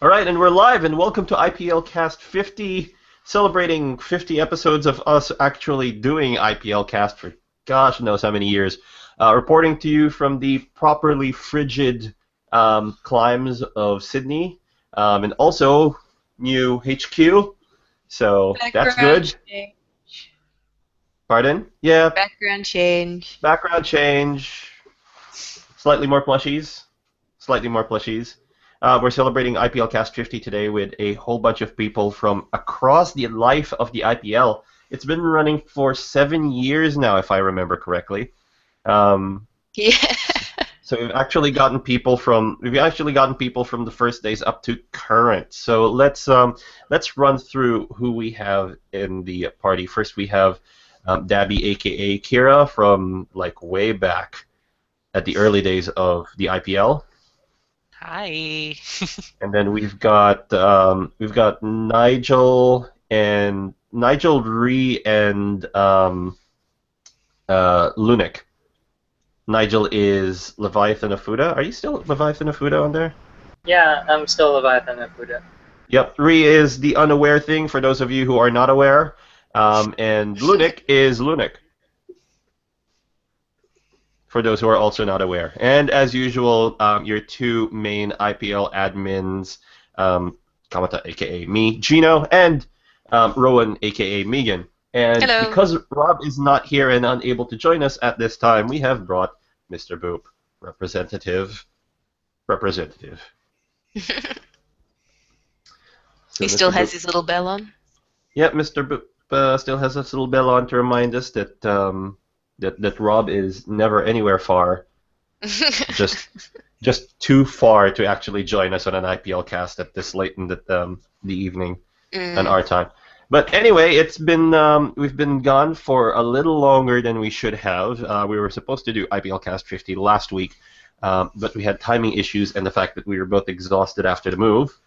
All right, and we're live, and welcome to IPLCast 50, celebrating 50 episodes of us actually doing IPLcast for gosh knows how many years. Reporting to you from the properly frigid climes of Sydney, and also new HQ, so that's Background good. change. Pardon? Yeah, Background change. background change, slightly more plushies, slightly more plushies. We're celebrating IPLcast 50 today with a whole bunch of people from across the life of the IPL. It's been running for 7 years now, if I remember correctly. Um, Yeah. so we've actually gotten people from the first days up to current. So let's run through who we have in the party. First, we have Dabby, aka Kira, from like way back at the early days of the IPL. Hi. And then we've got Nigel Ree and Lunik. Nigel is Leviathan of Fuda. Are you still Leviathan of Fuda on there? Yeah, I'm still Leviathan of Buddha. Yep. Ree is the unaware thing for those of you who are not aware. And Lunik is Lunik for those who are also not aware. And as usual, your two main IPL admins, Kamata, aka me, Gino, and Rowan, aka Megan. And Hello. because Rob is not here and unable to join us at this time, we have brought Mr. Boop, representative. So He still Mr. has Boop, his little bell on. yep, Mr. Boop still has his little bell on to remind us that Rob is never anywhere far, just too far to actually join us on an IPL cast at this late in the evening on our time. But anyway, we've been gone for a little longer than we should have. We were supposed to do IPL Cast 50 last week, but we had timing issues and the fact that we were both exhausted after the move.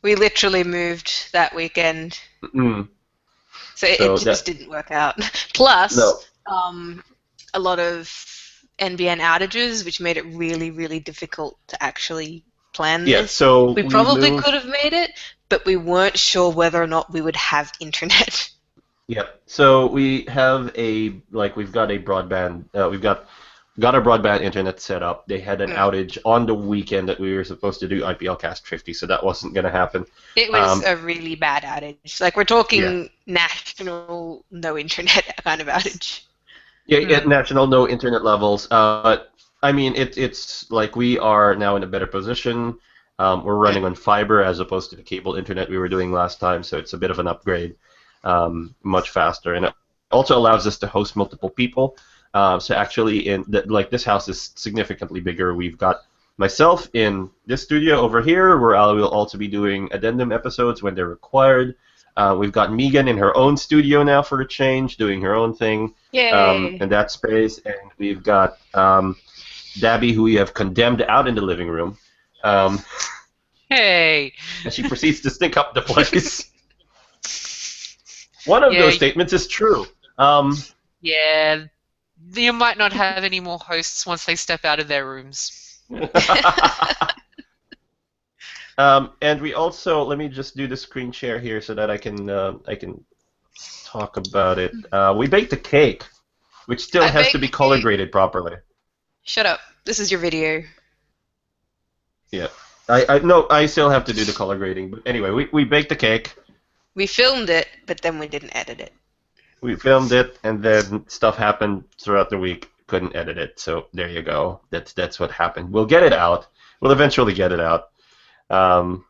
We literally moved that weekend, Mm. so So it just didn't work out. Plus, No. a lot of NBN outages, which made it really, really difficult to actually plan Yeah, this. so We we probably moved. could have made it, but we weren't sure whether or not we would have internet. Yep. So we've got a broadband. We've got our broadband internet set up. They had an outage on the weekend that we were supposed to do IPL Cast 50, so that wasn't going to happen. It was a really bad outage. Like, we're talking Yeah. national no internet kind of outage. Yeah, at national no internet levels. I mean, it's like we are now in a better position. We're running on fiber as opposed to the cable internet we were doing last time, so it's a bit of an upgrade, much faster, and it also allows us to host multiple people. So actually, this house is significantly bigger. We've got myself in this studio over here, where I will also be doing addendum episodes when they're required. We've got Megan in her own studio now for a change, doing her own thing Yay! in that space, and we've got Dabby, who we have condemned out in the living room. Hey. And she proceeds to stink up the place. One of those statements is true. Yeah. You might not have any more hosts once they step out of their rooms. And we also, let me just do the screen share here so that I can talk about it. We baked a cake, which still has to be color graded properly. Shut up. This is your video. Yeah. I still have to do the color grading. But anyway, we baked the cake. We filmed it, but then we didn't edit it. We filmed it, and then stuff happened throughout the week. Couldn't edit it, so there you go. That's what happened. We'll get it out. We'll eventually get it out. I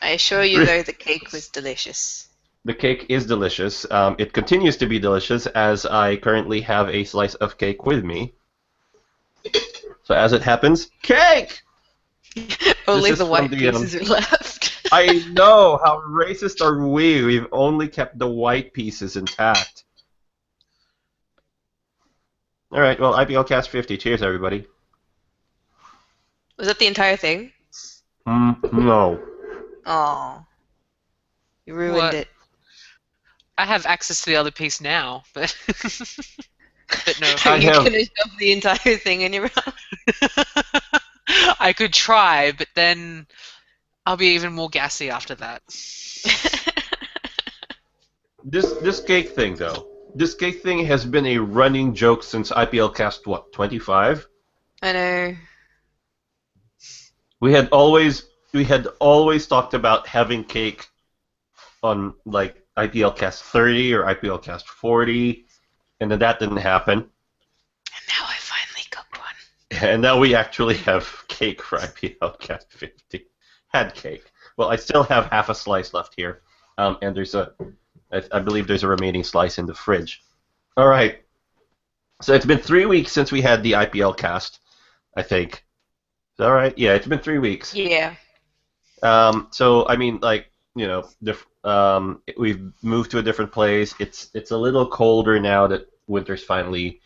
assure you, though, the cake was delicious. The cake is delicious. It continues to be delicious as I currently have a slice of cake with me. So as it happens, cake! Only This the is white from the, pieces are left. I know! How racist are we? We've only kept the white pieces intact. Alright, well, IPLcast 50. Cheers, everybody. Was that the entire thing? No. Oh, you ruined What? it. I have access to the other piece now, but but no. Are I you have- gonna shove the entire thing in your mouth? I could try, but then I'll be even more gassy after that. This cake thing though. This cake thing has been a running joke since IPLcast what 25. I know. We had always talked about having cake on like IPLcast 30 or IPLcast 40, and then that didn't happen. And now I finally got one. And now we actually have cake for IPLcast 50. Had cake. Well, I still have half a slice left here, and I believe there's a remaining slice in the fridge. All right. So it's been 3 weeks since we had the IPL cast, I think. Is that right? Yeah, it's been 3 weeks. Yeah. So I mean, like we've moved to a different place. It's a little colder now that winter's finally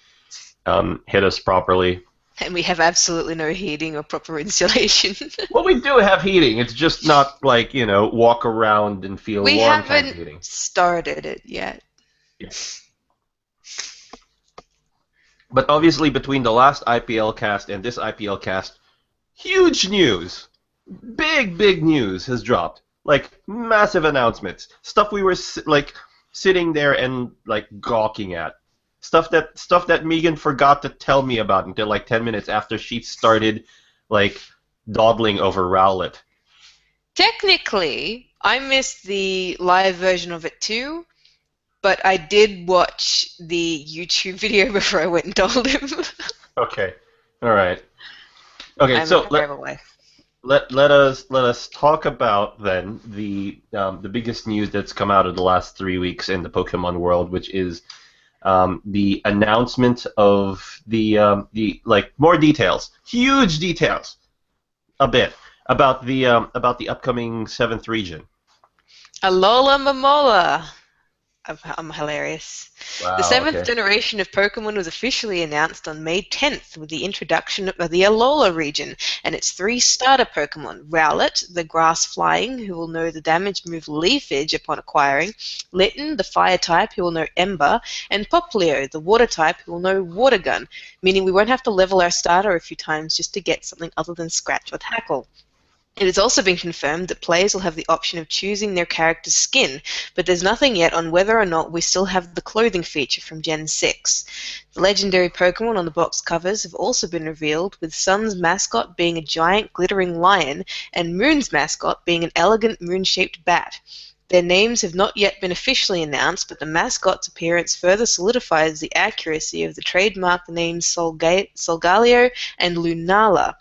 hit us properly. And we have absolutely no heating or proper insulation. Well, we do have heating. It's just not like walk around and feel We warm kind of heating. haven't started it yet. Yeah. But obviously, between the last IPL cast and this IPL cast, huge news, big news has dropped. Like massive announcements, stuff we were sitting there and like gawking at, stuff that Megan forgot to tell me about until like 10 minutes after she started like dawdling over Rowlet. Technically, I missed the live version of it too, but I did watch the YouTube video before I went and told him. Okay, all right. Okay, I'm so a terrible wife. let us talk about then the biggest news that's come out of the last 3 weeks in the Pokemon world, which is the announcement of the like more details, huge details, a bit about the upcoming 7th region. Alola Momola. I'm hilarious. Wow, The 7th okay. generation of Pokemon was officially announced on May 10th with the introduction of the Alola region and its 3 starter Pokemon: Rowlet, the grass-flying, who will know the damage move Leafage upon acquiring; Litten, the fire type, who will know Ember; and Poplio, the water type, who will know Water Gun, meaning we won't have to level our starter a few times just to get something other than Scratch or Tackle. It has also been confirmed that players will have the option of choosing their character's skin, but there's nothing yet on whether or not we still have the clothing feature from Gen 6. The legendary Pokemon on the box covers have also been revealed, with Sun's mascot being a giant glittering lion and Moon's mascot being an elegant moon-shaped bat. Their names have not yet been officially announced, but the mascot's appearance further solidifies the accuracy of the trademark names Solgaleo and Lunala.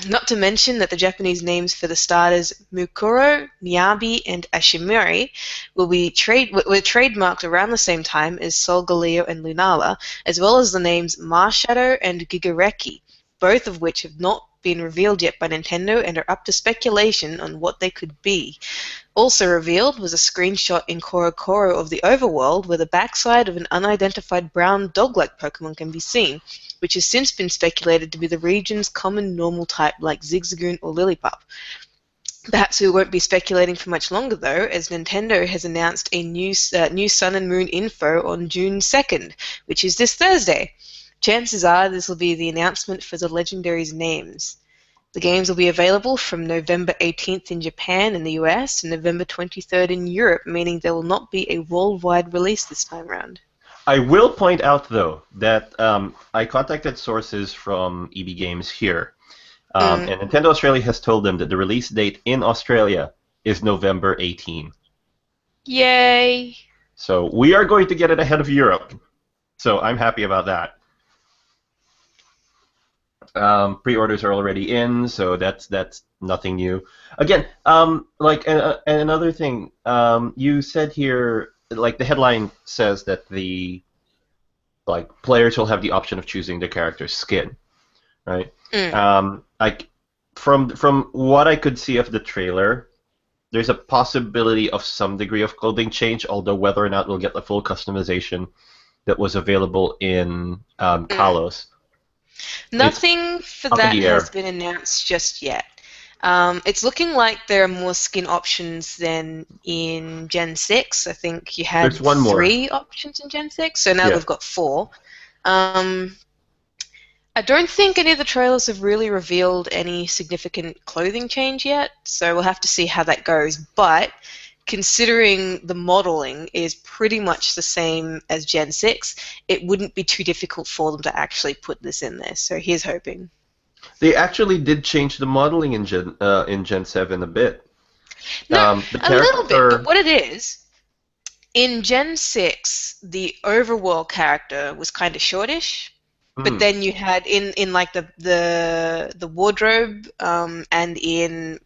Not to mention that the Japanese names for the starters Mukuro, Miyabi, and Ashimori were trademarked around the same time as Solgaleo and Lunala, as well as the names Marshadow and Gigareki, both of which have not been revealed yet by Nintendo and are up to speculation on what they could be. Also revealed was a screenshot in Korokoro of the overworld where the backside of an unidentified brown dog-like Pokemon can be seen, which has since been speculated to be the region's common normal type like Zigzagoon or Lillipup. Perhaps we won't be speculating for much longer though, as Nintendo has announced a new Sun and Moon info on June 2nd, which is this Thursday. Chances are this will be the announcement for the legendaries' names. The games will be available from November 18th in Japan and the US and November 23rd in Europe, meaning there will not be a worldwide release this time around. I will point out, though, that I contacted sources from EB Games here, and Nintendo Australia has told them that the release date in Australia is November 18. Yay! So we are going to get it ahead of Europe. So I'm happy about that. Pre-orders are already in, so that's nothing new. Again, and another thing, you said here, like the headline says that the players will have the option of choosing their character's skin, right? From what I could see of the trailer, there's a possibility of some degree of clothing change, although whether or not we'll get the full customization that was available in Kalos. Nothing for that has been announced just yet. It's looking like there are more skin options than in Gen 6. I think you had 3 options in Gen 6, so now they've got 4. I I don't think any of the trailers have really revealed any significant clothing change yet, so we'll have to see how that goes. But considering the modeling is pretty much the same as Gen 6, it wouldn't be too difficult for them to actually put this in there. So here's hoping. They actually did change the modeling in Gen 7 a bit. No, The a little bit, but character. what it is, in Gen 6, the overworld character was kind of shortish, but Hmm. then you had in like the wardrobe and in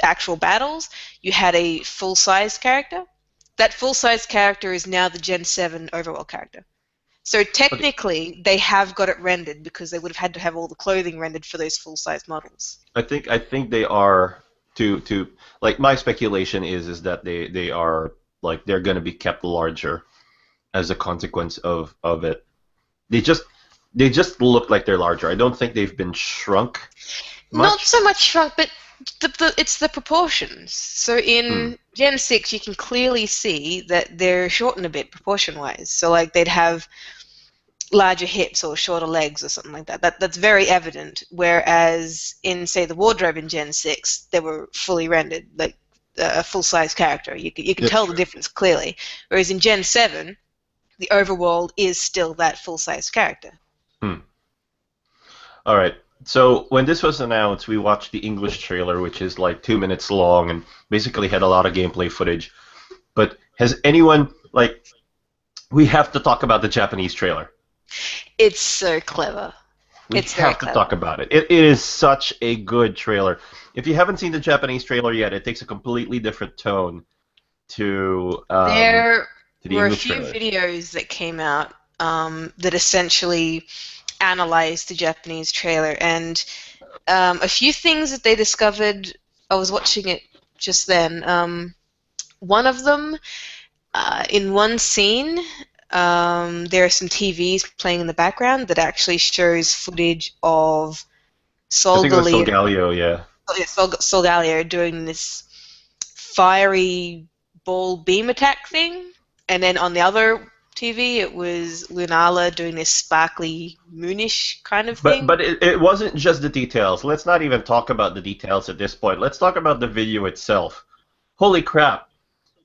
actual battles, you had a full-size character. That full-size character is now the Gen 7 overworld character. So Okay. technically, they have got it rendered because they would have had to have all the clothing rendered for those full-size models. I think they are to like my speculation is that they are like they're going to be kept larger as a consequence of it. They just they just look like they're larger. I don't think they've been shrunk Not much. so much shrunk, but it's the proportions. So Hmm. in Gen 6, you can clearly see that they're shortened a bit proportion-wise. So like they'd have larger hips or shorter legs or something like that. That's very evident. Whereas in, say, the wardrobe in Gen 6, they were fully rendered, like a full-size character. You can That's tell the true. difference clearly. Whereas in Gen 7, the overworld is still that full-size character. Hmm. All right. So when this was announced, we watched the English trailer, which is like 2 minutes long and basically had a lot of gameplay footage. But has anyone like we have to talk about the Japanese trailer. It's so clever. We It's very have to talk clever. about it. It is such a good trailer. If you haven't seen the Japanese trailer yet, it takes a completely different tone to um, There to the were a English few trailers. videos that came out that essentially analyzed the Japanese trailer, and a few things that they discovered. I was watching it just then. One of them, in one scene, there are some TVs playing in the background that actually shows footage of I Sol think it was Galeo, Solgaleo, yeah. Sol Galeo doing this fiery ball beam attack thing, and then on the other TV it was Lunala doing this sparkly moonish kind of But thing. but it wasn't just the details. Let's not even talk about the details at this point. Let's talk about the video itself. Holy crap.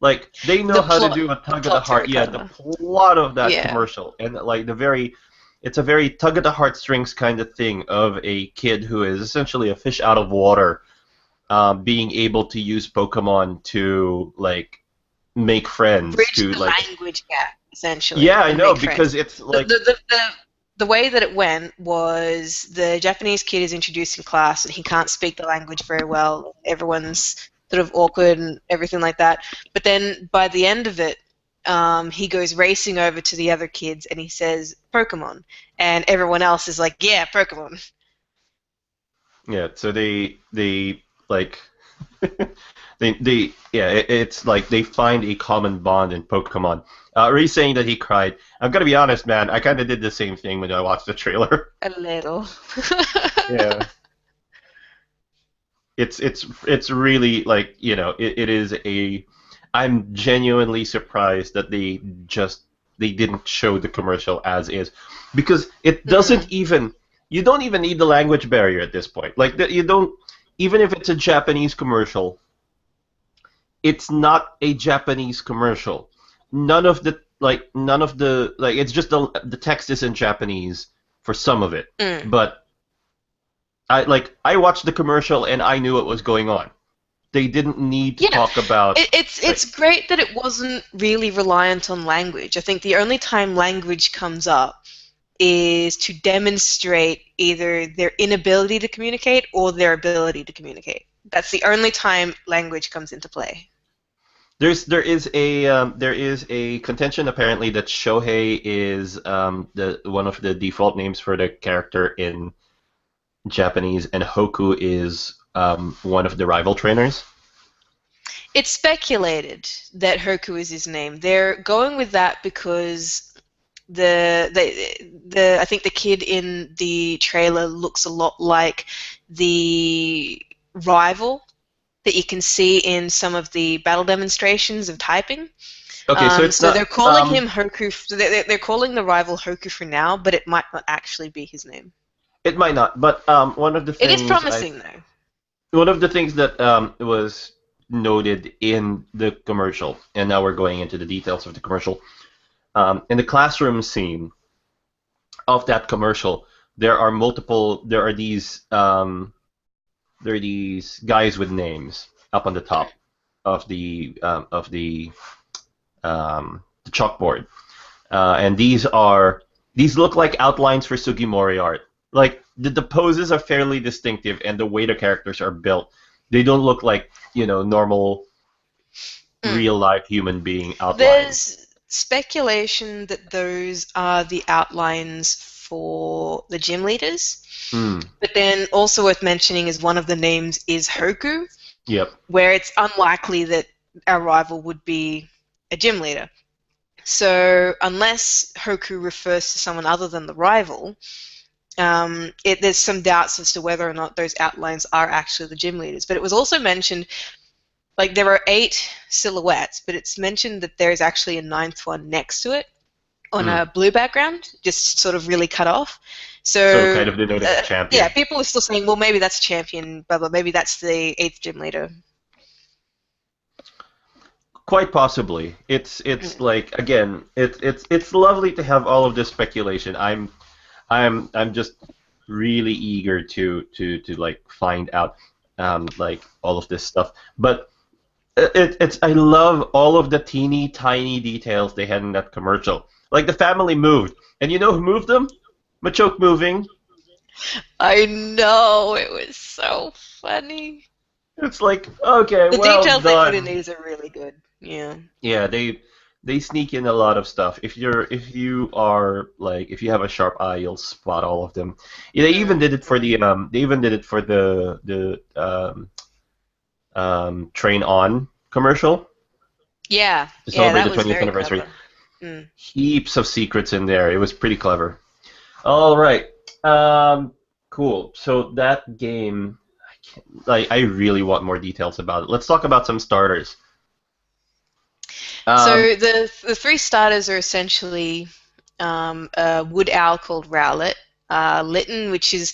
Like they know The how to plot, do a the tug of the plot's very heart. Yeah, the clever. plot of that Yeah. commercial and like the very it's a very tug of the heartstrings kind of thing of a kid who is essentially a fish out of water, being able to use Pokemon to like make friends, Bridge to the like language gap essentially yeah, I and know make friends. because it's The like the, the, the the way that it went was the Japanese kid is introduced in class and he can't speak the language very well. Everyone's sort of awkward and everything like that. But then by the end of it, he goes racing over to the other kids and he says Pokemon, and everyone else is like, yeah, Pokemon. yeah, so they like they yeah, it's like they find a common bond in Pokemon. Ray saying that he cried. I'm gonna be honest, man. I kind of did the same thing when I watched the trailer. A little. Yeah, it's really like it is a. I'm genuinely surprised that they didn't show the commercial as is, because it doesn't Mm. even you don't even need the language barrier at this point. Like you don't even if it's a Japanese commercial, it's not a Japanese commercial. None of the like it's just the text is in Japanese for some of it, Mm. but I watched the commercial and I knew what was going on. They didn't need to Yeah, talk about it's like great that it wasn't really reliant on language. I think the only time language comes up is to demonstrate either their inability to communicate or their ability to communicate. That's the only time language comes into play. there is a contention apparently that Shohei is the one of the default names for the character in Japanese, and Hoku is one of the rival trainers. It's speculated that Hoku is his name. They're going with that because the I think the kid in the trailer looks a lot like the rival that you can see in some of the battle demonstrations of typing. Okay, so it's So they're not calling him Hoku. So they're calling the rival Hoku for now, but it might not actually be his name. It might not, but one of the It is things I promising though. one of the things that was noted in the commercial, and now we're going into the details of the commercial. In the classroom scene of that commercial, there are multiple. There are these guys with names up on the top of the chalkboard, and these look like outlines for Sugimori art. Like the poses are fairly distinctive, and the way the characters are built, they don't look like normal Mm. real life human being outlines. There's speculation that those are the outlines for the gym leaders. Hmm. But then also worth mentioning is one of the names is Hoku, Yep. where it's unlikely that our rival would be a gym leader. So unless Hoku refers to someone other than the rival, there's some doubts as to whether or not those outlines are actually the gym leaders. But it was also mentioned, like there are 8 silhouettes, but it's mentioned that there is actually a 9th one next to it on Hmm. a blue background, just sort of really cut off. So So kind of denoting a yeah, champion. people are still saying, well, maybe that's champion, blah blah. Maybe that's the 8th gym leader. Quite possibly. It's like again, it's lovely to have all of this speculation. I'm just really eager to like find out like all of this stuff. But it's I love all of the teeny tiny details they had in that commercial. Like the family moved, and you know who moved them? Machoke moving. I know, it was so funny. It's like okay, The well details they put in done. these are really good. Yeah. Yeah, they sneak in a lot of stuff. If you have a sharp eye, you'll spot all of them. Yeah, they even Mm. did it for the Train On commercial Yeah, to yeah, celebrate that the was 20th very anniversary. clever. Mm. Heaps of secrets in there. It was pretty clever. All right. Cool. So that game, I really want more details about it. Let's talk about some starters. Um, So the 3 starters are essentially a wood owl called Rowlet, Litten, which is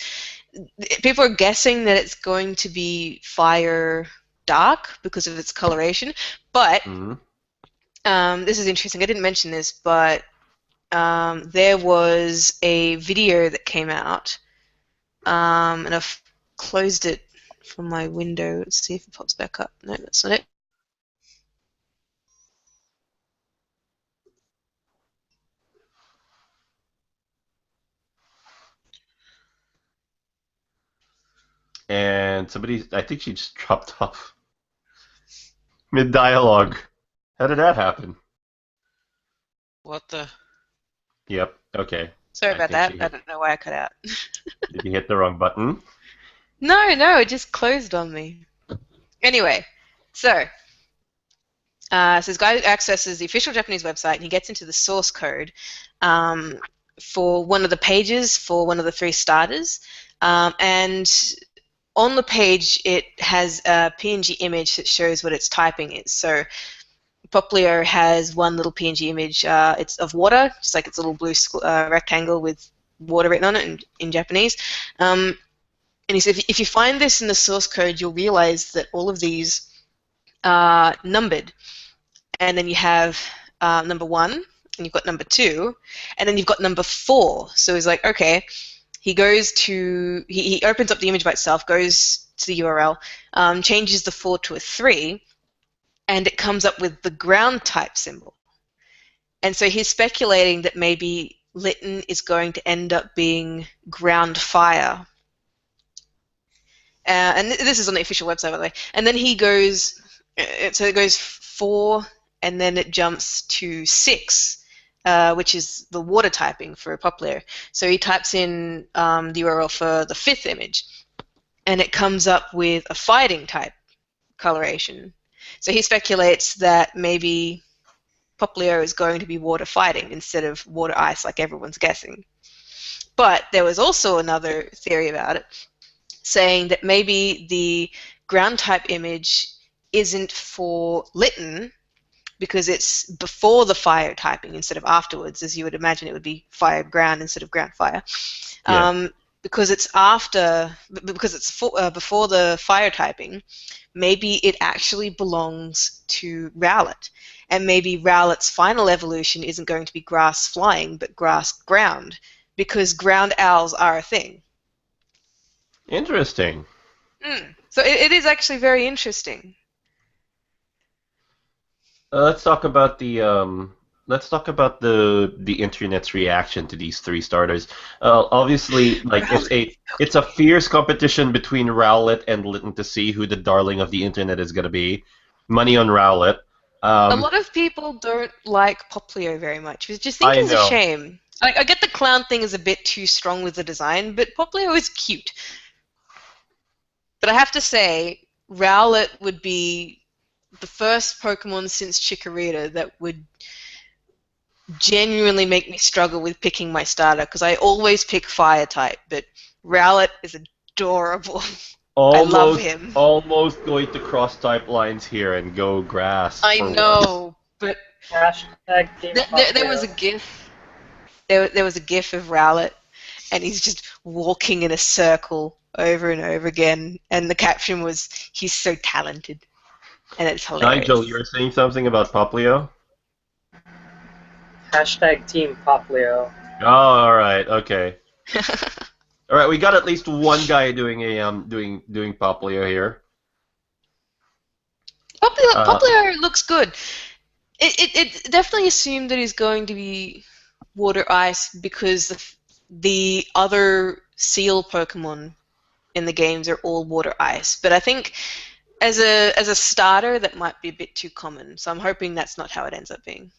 people are guessing that it's going to be fire dark because of its coloration, but mhm. this is interesting. I didn't mention this, but there was a video that came out, and I've closed it from my window. Let's see if it pops back up. No, that's not it. And I think she just dropped off mid dialogue. How did that happen? What the? Yep. Okay. Sorry I about think that. she I hit. don't know why I cut out. Did you hit the wrong button? No, it just closed on me. Anyway, so this guy accesses the official Japanese website and he gets into the source code um, for one of the pages for one of the 3 starters. And on the page, it has a PNG image that shows what its typing is. So Poplio has one little PNG image. It's of water, just like it's a little blue rectangle with water written on it in Japanese. And he said, if you find this in the source code, you'll realize that all of these are numbered. And then you have number 1, and you've got number 2, and then you've got number 4. So he's like, okay. He opens up the image by itself, goes to the URL, changes the 4 to a 3, and it comes up with the ground type symbol. And so he's speculating that maybe Litten is going to end up being ground fire. And this is on the official website, by the way. And then he goes, so it goes 4, and then it jumps to 6, which is the water typing for a pop layer. So he types in the URL for the 5th image, and it comes up with a fighting type coloration. So he speculates that maybe Poplio is going to be water fighting instead of water ice like everyone's guessing. But there was also another theory about it, saying that maybe the ground type image isn't for Litten because it's before the fire typing instead of afterwards, as you would imagine it would be fire ground instead of ground fire. Yeah. because it's before the fire typing, maybe it actually belongs to Rowlet. And maybe Rowlet's final evolution isn't going to be grass flying, but grass ground, because ground owls are a thing. Interesting. So it is actually very interesting. Let's talk about the internet's reaction to these three starters. Obviously, like it's a fierce competition between Rowlet and Litten to see who the darling of the internet is gonna be. Money on Rowlet. A lot of people don't like Poplio very much, which I just think I is a know. shame. I get the clown thing is a bit too strong with the design, but Poplio is cute. But I have to say, Rowlet would be the first Pokemon since Chikorita that would genuinely make me struggle with picking my starter, because I always pick fire type, but Rowlet is adorable. I love Almost, him. almost going to cross type lines here and go grass I for once. know, but Hashtag Team there was a Poplio. GIF. There was a GIF of Rowlet, and he's just walking in a circle over and over again, and the caption was, "He's so talented," and it's Nigel, hilarious. you were saying something about Poplio? Hashtag Team Poplio. Oh, all right, okay. All right, we got at least one guy doing doing Poplio here. Uh, Poplio looks good. It definitely assumed that he's going to be water ice because the other seal Pokemon in the games are all water ice. But I think as a starter, that might be a bit too common. So I'm hoping that's not how it ends up being.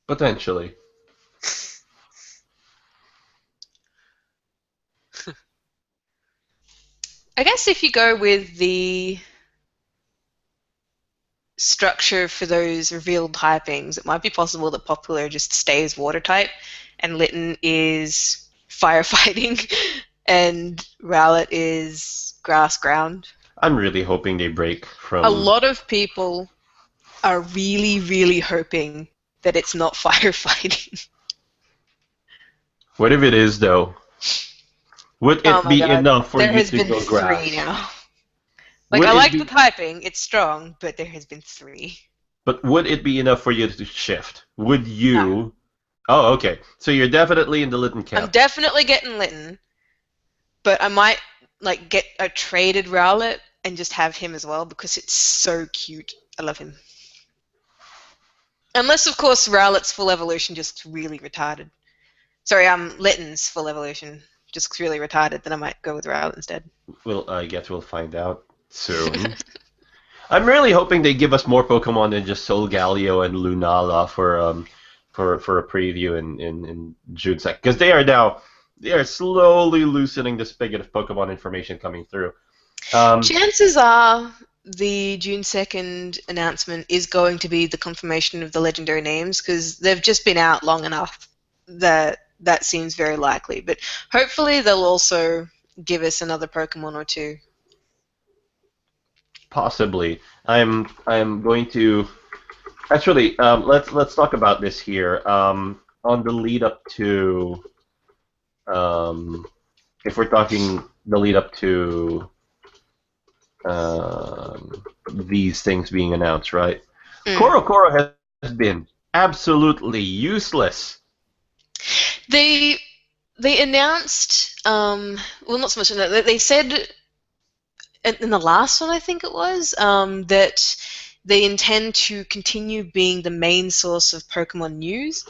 Potentially. I guess if you go with the structure for those revealed typings, it might be possible that Popular just stays water type and Litten is firefighting and Rowlet is grass ground. I'm really hoping they break A from. lot of people are really, really hoping that it's not firefighting. What if it is though? Would Oh it my be god, enough for there you has to been go 3 grass? now. Like, Would I it like the be? typing, it's strong, but there has been 3. But would it be enough for you to shift? Would No. you? Oh, okay. So you're definitely in the Litten I'm camp. definitely getting Litten, but I might like get a traded Rowlet and just have him as well because it's so cute. I love him. Unless, of course, Rowlet's full evolution just really retarded. Sorry, Litten's full evolution just really retarded. Then I might go with Rowlet instead. I guess we'll find out soon. I'm really hoping they give us more Pokemon than just Solgaleo and Lunala for a preview in June 2nd, because they are slowly loosening the spigot of Pokemon information coming through. Chances are the June 2nd announcement is going to be the confirmation of the legendary names because they've just been out long enough that that seems very likely. But hopefully they'll also give us another Pokemon or two. Possibly, I'm going to actually let's talk about this here. On the lead up to um, if we're talking the lead up to these things being announced, right? Mm. Koro has been absolutely useless. They announced well, not so much. They said in the last one, I think it was, that they intend to continue being the main source of Pokemon news.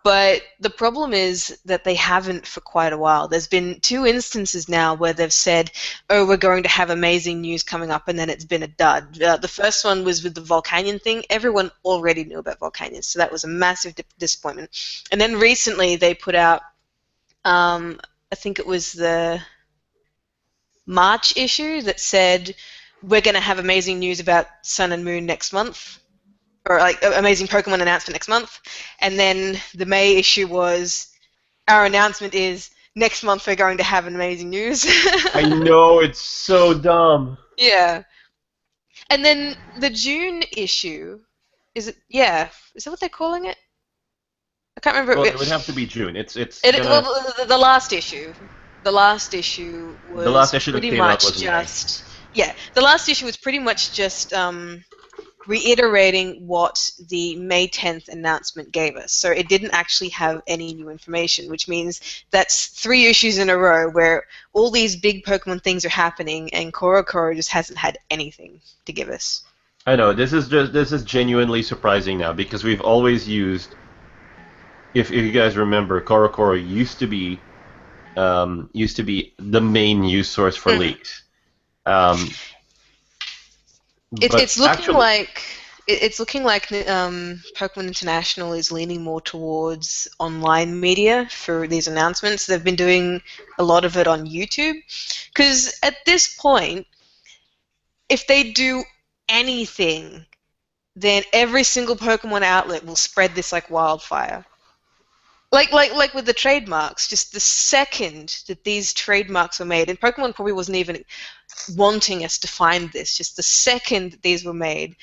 But the problem is that they haven't for quite a while. There's been 2 instances now where they've said, oh, we're going to have amazing news coming up, and then it's been a dud. The first one was with the Volcanion thing. Everyone already knew about Volcanion, so that was a massive disappointment. And then recently they put out, I think it was the March issue that said, we're going to have amazing news about Sun and Moon next month, or like amazing Pokemon announcement next month. And then the May issue was, our announcement is next month we're going to have amazing news. I know, it's so dumb. Yeah. And then the June issue, is it? Yeah. Is that what they're calling it? can't remember. Well, it would have to be June. It's Well, gonna. the last issue. The last issue The last was issue that pretty came out much was in May. just the last issue was pretty much just reiterating what the May 10th announcement gave us. So it didn't actually have any new information, which means that's 3 issues in a row where all these big Pokemon things are happening, and Koro just hasn't had anything to give us. I know this is genuinely surprising now because we've always used. If you guys remember, Korokoro used to be the main news source for leaks. It's looking actually, like Pokemon International is leaning more towards online media for these announcements. They've been doing a lot of it on YouTube, because at this point, if they do anything, then every single Pokemon outlet will spread this like wildfire. Like with the trademarks, just the second that these trademarks were made, and Pokemon probably wasn't even wanting us to find this, just the second that these were made,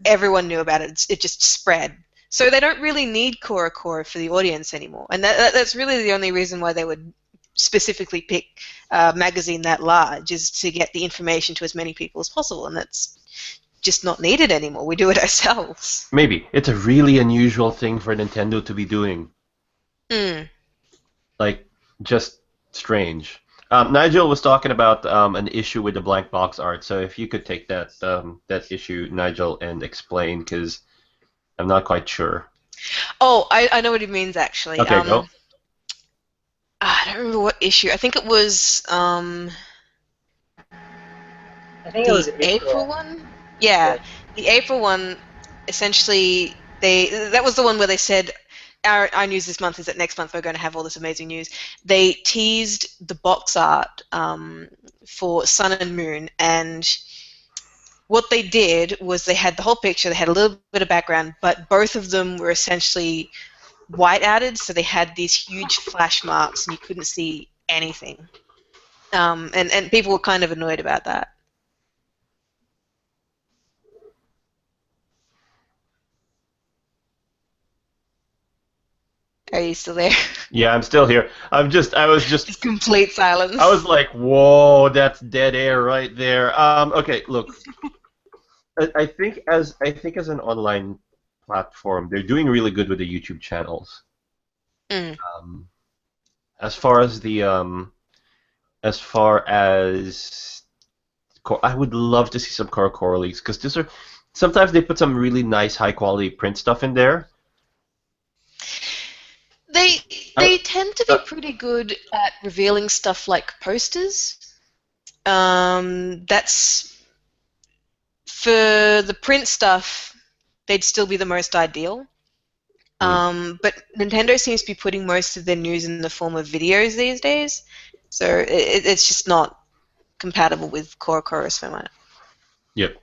everyone knew about it. It just spread. So they don't really need Cora for the audience anymore, and that's really the only reason why they would specifically pick a magazine that large, is to get the information to as many people as possible, and that's just not needed anymore. We do it ourselves. maybe it's a really unusual thing for Nintendo to be doing. Like, just strange. Nigel was talking about an issue with the blank box art, so if you could take that issue, Nigel, and explain, because I'm not quite sure. Oh, I know what he means, actually. Okay, go. I don't remember what issue. I think it was I think it was the April one. Yeah, the April one. Essentially, that was the one where they said our news this month is that next month we're going to have all this amazing news. They teased the box art for Sun and Moon, and what they did was they had the whole picture, they had a little bit of background, but both of them were essentially white-outed, so they had these huge flash marks and you couldn't see anything. And people were kind of annoyed about that. Are you still there? Yeah, I'm still here. I was just Just complete silence. I was like, whoa, that's dead air right there. Okay, look, I think as an online platform, they're doing really good with the YouTube channels. As far as I would love to see some Core leaks, because sometimes they put some really nice high quality print stuff in there. They tend to be pretty good at revealing stuff like posters. That's for the print stuff, they'd still be the most ideal. But Nintendo seems to be putting most of their news in the form of videos these days, so it's just not compatible with Koro's format. Yep.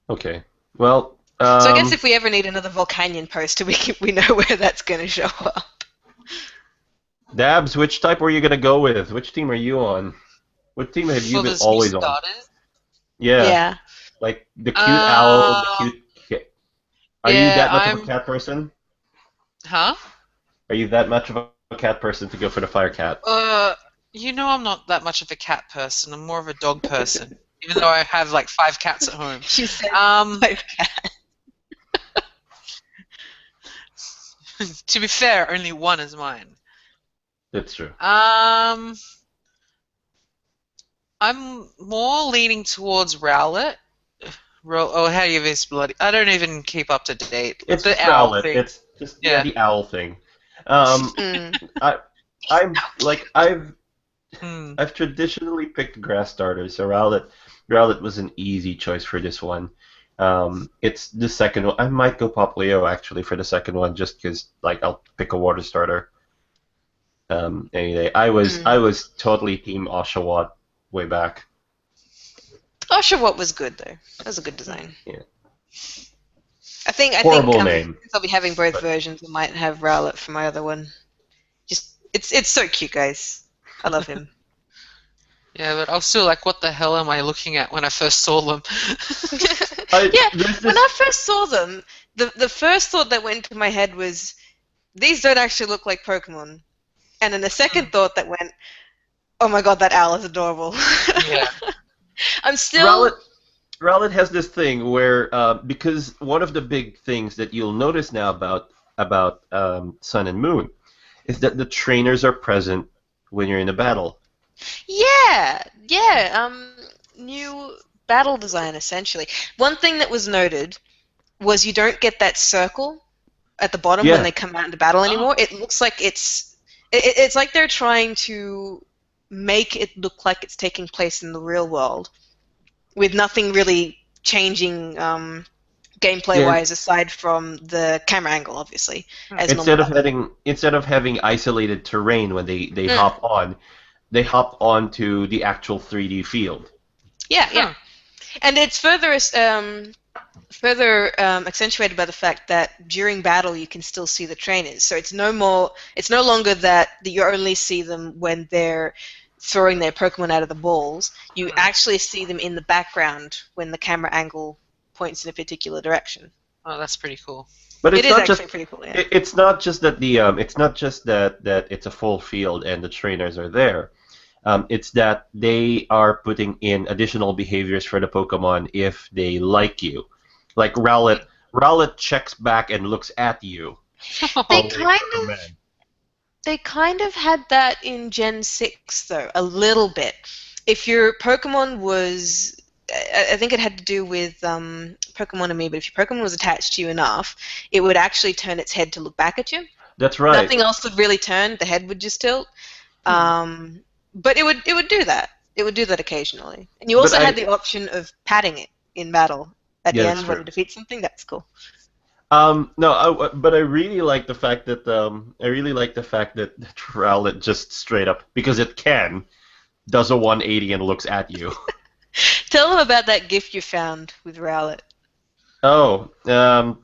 Okay. Well. So I guess if we ever need another Volcanion poster, we know where that's going to show up. Dabs, which type were you gonna go with? Which team are you on? What team have you been always on? Yeah. Like the cute owl, the cute cat. Are you that much of a cat person? Huh? Are you that much of a cat person to go for the fire cat? I'm not that much of a cat person. I'm more of a dog person. Even though I have like 5 cats at home. She said 5 cats. To be fair, only 1 is mine. That's true. I'm more leaning towards Rowlet. How do you this bloody? I don't even keep up to date. It's the owl owl thing. thing. It's just the owl thing. I've traditionally picked grass starters, so Rowlet was an easy choice for this one. It's the second one. I might go Poplio actually for the second one, just because I'll pick a water starter. Any day. I was totally team Oshawott way back. Oshawott was good though. That was a good design. Yeah. I think name. Since I'll be having both versions, I might have Rowlet for my other one. Just it's so cute, guys. I love him. Yeah, but I was still like, what the hell am I looking at when I first saw them? When I first saw them, the first thought that went into my head was these don't actually look like Pokemon, and then the second thought that went, oh my god, that owl is adorable. Yeah. I'm still. Rowlet has this thing where because one of the big things that you'll notice now about Sun and Moon is that the trainers are present when you're in a battle. Yeah, yeah. New battle design essentially. One thing that was noted was you don't get that circle at the bottom when Yeah, they come out into battle anymore. It looks like it's like they're trying to make it look like it's taking place in the real world with nothing really changing gameplay yeah. wise aside from the camera angle, obviously, as normal Instead of battle. having isolated terrain when they Mm, they hop onto the actual 3D field. yeah, yeah, Huh. and it's further accentuated by the fact that during battle you can still see the trainers. So it's no longer that you only see them when they're throwing their Pokemon out of the balls. You actually see them in the background when the camera angle points in a particular direction. Oh, that's pretty cool. But It it's is not just actually pretty cool, yeah. it's not just that it's not just that it's a full field and the trainers are there. It's that they are putting in additional behaviors for the Pokemon if they like you. Like Rowlet checks back and looks at you. They Following kind your of command. they kind of had that in Gen 6 though, a little bit. If your Pokemon was I think it had to do with Pokemon and me, but if your Pokemon was attached to you enough, it would actually turn its head to look back at you. That's right. Nothing else would really turn. The head would just tilt. But it would do that. It would do that occasionally. And you But also had I the option of patting it in battle at yeah, the that's end when true. you defeat something. That's cool. No, but I really like the fact that Rowlet just straight up because it can does a 180 and looks at you. Tell them about that gift you found with Rowlet. Oh,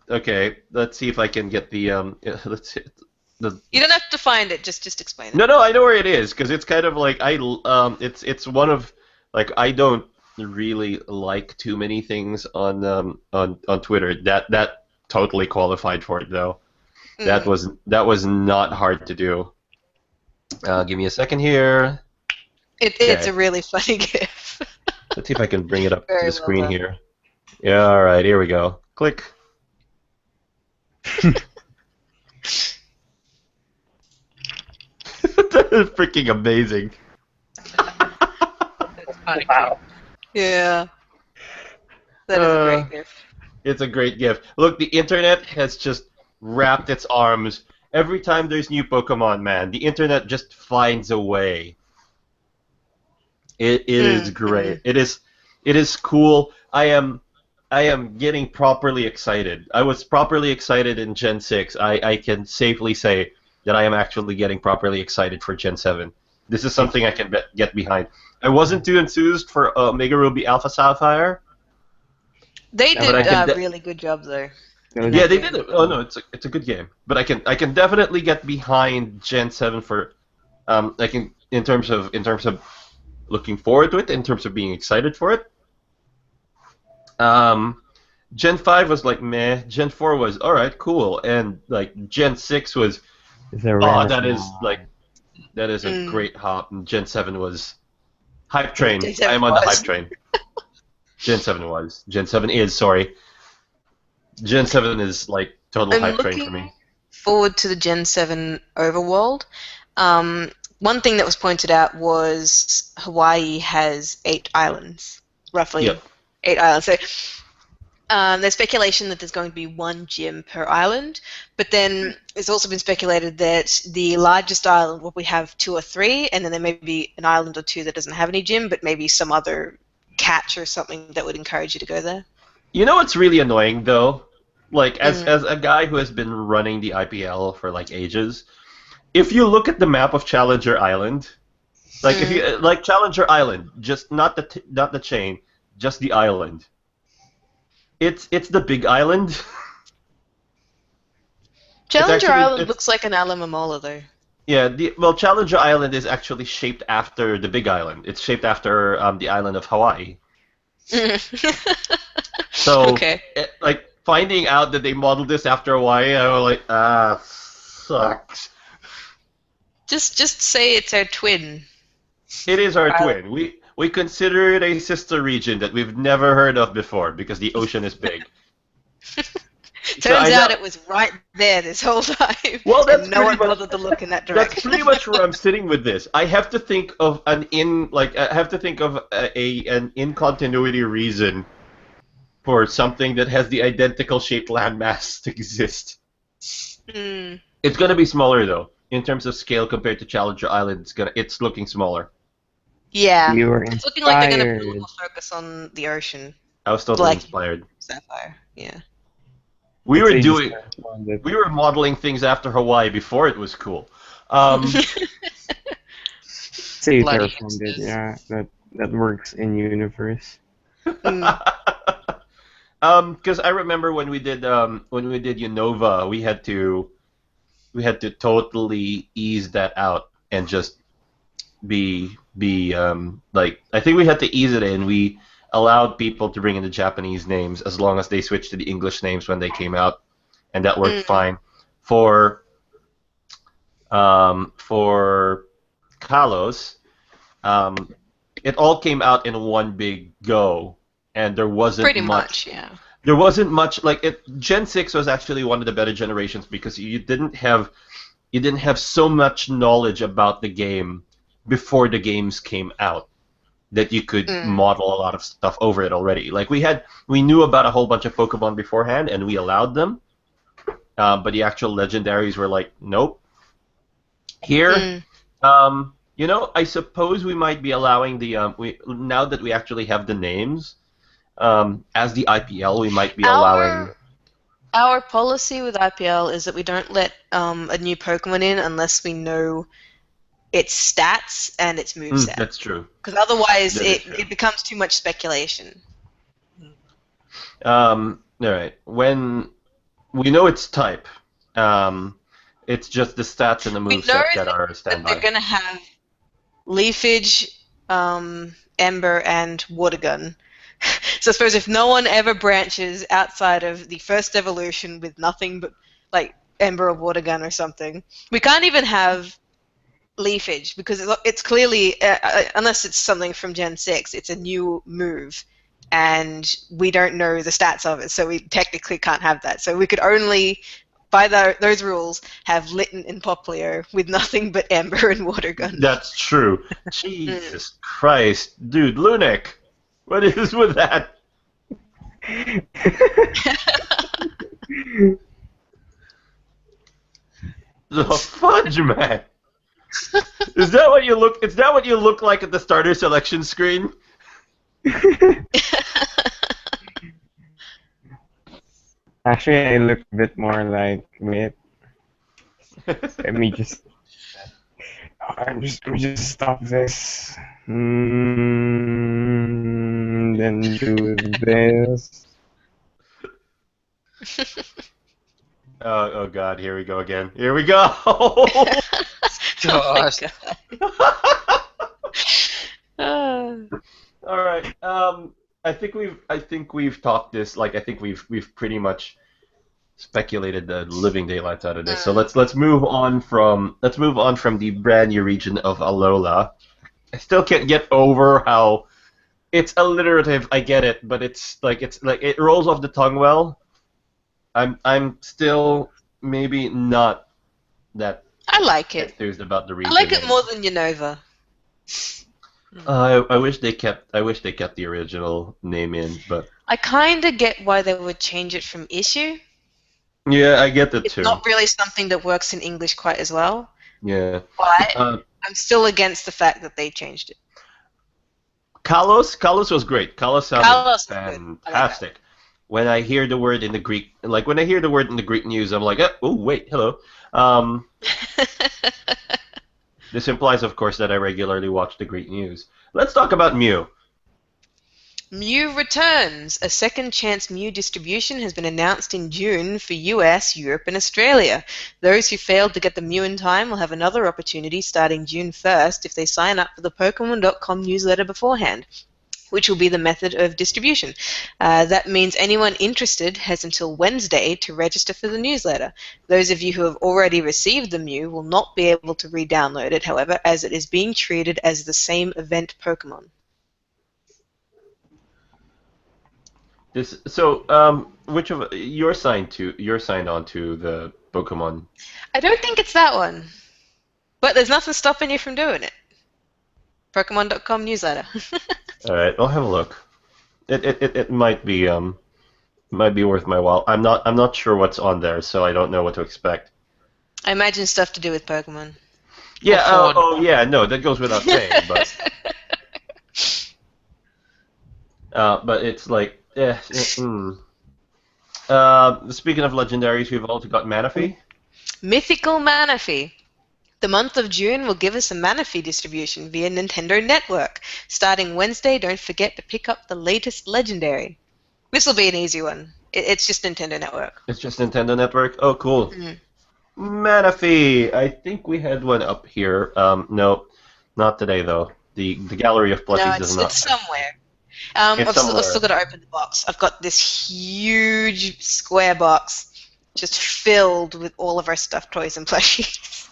okay. Let's see if I can get the let's see the. You don't have to find it. Just explain it. No, no, I know where it is because it's kind of like it's one of like I don't really like too many things on Twitter. That totally qualified for it though. Mm. That was not hard to do. Give me a second here. It's Okay. a really funny gift. Let's see if I can bring it up to Very the well screen done. here. Yeah, all right, here we go. Click. That is freaking amazing. That's kind of Wow. Yeah, that is a Uh, great gift. it's a great gift. Look, the internet has just wrapped its arms. Every time there's new Pokemon, man, the internet just finds a way. It is great. Mm. It is cool. I am getting properly excited. I was properly excited in Gen 6. I can safely say that I am actually getting properly excited for Gen 7. This is something I can get behind. I wasn't too enthused for Mega Ruby Alpha Sapphire, They but I did can a really good job though in yeah, that they did game. it. Oh no, it's a good game. But I can definitely get behind Gen 7 for I can in terms of looking forward to it, in terms of being excited for it. Um, Gen 5 was like meh. Gen 4 was all right, cool, and like Gen 6 was Is there a oh random that is a Mm. great hop. And Gen 7 was hype train. Gen I 7 am on the hype was. train. Gen 7 was. Gen 7 is sorry. Gen 7 is like total I'm hype train for looking me. forward to the Gen 7 overworld. One thing that was pointed out was Hawaii has 8 islands, roughly Yep. 8 islands. So there's speculation that there's going to be one gym per island, but then it's also been speculated that the largest island will probably have 2 or 3, and then there may be an island or two that doesn't have any gym, but maybe some other catch or something that would encourage you to go there. You know what's really annoying though? Like Mm. as a guy who has been running the IPL for like ages, if you look at the map of Challenger Island, like if you like Challenger Island, just not the chain, just the island. It's the big island. It's Challenger actually Island it's looks like an Alamomola, though. yeah, well Challenger Island is actually shaped after the big island. It's shaped after the island of Hawaii. So Okay. like finding out that they modeled this after Hawaii, I was like, sucks. Just say it's our twin. It is our Island. twin. We consider it a sister region that we've never heard of before because the ocean is big. So Turns I out know- it was right there this whole time. Well, that's and no one pretty much- bothered to look in that That's direction. pretty much where I'm sitting with this. I have to think of an in continuity reason for something that has the identical shaped landmass to exist. Mm. It's gonna be smaller though, in terms of scale compared to Challenger Island. It's looking smaller. Yeah. You were It's looking like they're going to put a inspired. little focus on the ocean. I was totally Like- inspired. Sapphire. Yeah. We were doing. Corresponded. We were modeling things after Hawaii before it was cool. Say Bloody terraformed it, hipsters. yeah, that works in universe. Mm. Because I remember when we did Unova, we had to totally ease that out and just be like, I think we had to ease it in. We allowed people to bring in the Japanese names as long as they switched to the English names when they came out, and that worked fine. For Kalos, it all came out in one big go, and there wasn't Pretty much, yeah. there wasn't much like it. Gen 6 was actually one of the better generations because you didn't have so much knowledge about the game before the games came out that you could model a lot of stuff over it already. Like we knew about a whole bunch of Pokemon beforehand and we allowed them, but the actual legendaries were like, nope. Here, I suppose we might be allowing the now that we actually have the names. As the IPL, we might be allowing. Our policy with IPL is that we don't let a new Pokemon in unless we know its stats and its moveset. That's true. Because otherwise That is true. it becomes too much speculation. All right. When we know its type, it's just the stats and the We moveset know that are that standby. they're going to have Leafage, Ember, and Water Gun. So I suppose if no one ever branches outside of the first evolution with nothing but like Ember or Water Gun or something, we can't even have Leafage because it's clearly, unless it's something from Gen 6, it's a new move and we don't know the stats of it, so we technically can't have that. So we could only, by those rules, have Litten and Poplio with nothing but Ember and Water Gun. That's true. Jesus Christ, dude, Lunik, what is with that? The fudge, man. Is that what you look? Is that what you look like at the starter selection screen? Actually, I look a bit more like Wit. Let me just. Let me just stop this. Then do this. Oh God, here we go again. Here we go. Gosh. Oh All right. I think we've talked this. Like I think we've pretty much speculated the living daylights out of this. So let's move on from the brand new region of Alola. I still can't get over how it's alliterative. I get it, but it's like it rolls off the tongue well. I'm still maybe not that I like it. enthused about the I region. like it more than Unova. I wish they kept the original name in, but I kind of get why they would change it from issue. yeah, I get that It's too. not really something that works in English quite as well, Yeah. but Uh, I'm still against the fact that they changed it. Kalos was great. Kalos sounded Kalos is good. I like that. fantastic. When I hear the word in the Greek, news, I'm like, oh wait, hello. This implies, of course, that I regularly watch the Greek news. Let's talk about Mew. Mew returns. A second chance Mew distribution has been announced in June for US, Europe, and Australia. Those who failed to get the Mew in time will have another opportunity starting June 1st if they sign up for the Pokemon.com newsletter beforehand. which will be the method of distribution. That means anyone interested has until Wednesday to register for the newsletter. Those of you who have already received the Mew will not be able to re-download it, however, as it is being treated as the same event Pokemon. Which of you're signed to? You're signed on to the Pokemon. I don't think it's that one, but there's nothing stopping you from doing it. Pokemon.com newsletter. All right, I'll have a look. It might be worth my while. I'm not sure what's on there, so I don't know what to expect. I imagine stuff to do with Pokemon. Yeah. Or Oh, yeah. No, that goes without saying. But it's like, speaking of legendaries, we've also got Manaphy. Mythical Manaphy. The month of June will give us a Manaphy distribution via Nintendo Network. Starting Wednesday, don't forget to pick up the latest legendary. This will be an easy one. It's just Nintendo Network. It's just Nintendo Network. Oh, cool. Mm. Manaphy. I think we had one up here. No, not today though. The gallery of plushies No, does not. it's somewhere. It's I've still got to open the box. I've got this huge square box just filled with all of our stuffed toys and plushies.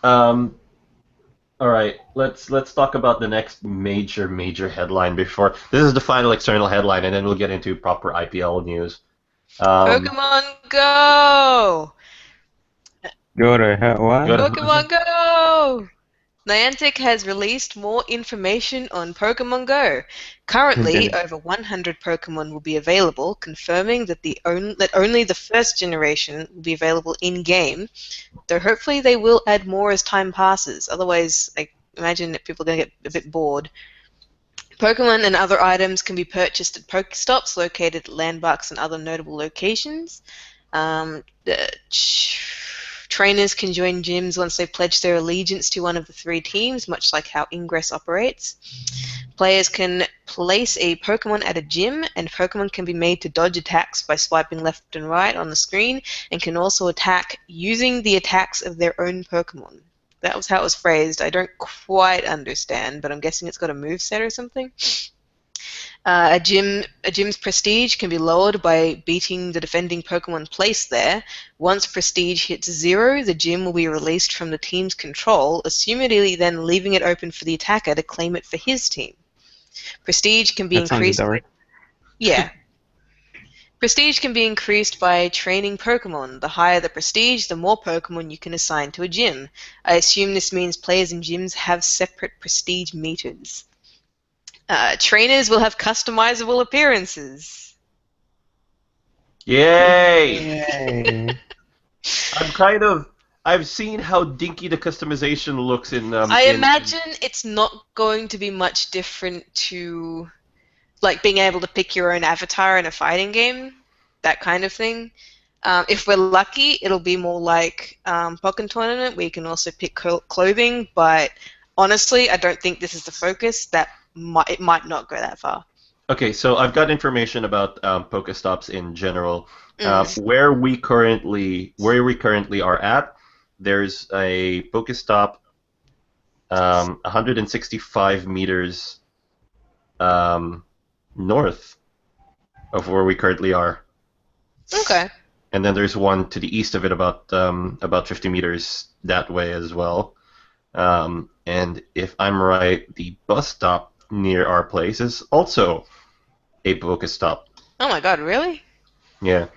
All right. Let's talk about the next major headline before this is the final external headline, and then we'll get into proper IPL news. Pokemon Go! Go to hell. What? Go to- Pokemon Go! Niantic has released more information on Pokemon Go. Currently, Okay. over 100 Pokemon will be available, confirming that only the first generation will be available in-game, though hopefully they will add more as time passes. Otherwise, I imagine that people are going to get a bit bored. Pokemon and other items can be purchased at Pokestops located at landmarks and other notable locations. Trainers can join gyms once they pledge their allegiance to one of the 3 teams, much like how Ingress operates. Players can place a Pokemon at a gym, and Pokemon can be made to dodge attacks by swiping left and right on the screen, and can also attack using the attacks of their own Pokemon. That was how it was phrased. I don't quite understand, but I'm guessing it's got a moveset or something. A gym's prestige can be lowered by beating the defending Pokemon placed there. Once prestige hits 0, the gym will be released from the team's control, assumedly then leaving it open for the attacker to claim it for his team. Prestige can be That sounds increased. dark. Yeah. Prestige can be increased by training Pokemon. The higher the prestige, the more Pokemon you can assign to a gym. I assume this means players in gyms have separate prestige meters. Trainers will have customizable appearances. Yay! Yay. I've seen how dinky the customization looks in. I imagine it's not going to be much different to, like, being able to pick your own avatar in a fighting game, that kind of thing. If we're lucky, it'll be more like Pokken Tournament, where you can also pick clothing, but honestly, I don't think this is the focus. It might not go that far. Okay, so I've got information about Pokestops in general. Mm. Where we currently are at, there's a Pokestop 165 meters north of where we currently are, Okay. and then there's one to the east of it about 50 meters that way as well. And if I'm right, the bus stop near our place is also a Pokestop. Oh my god, really? Yeah.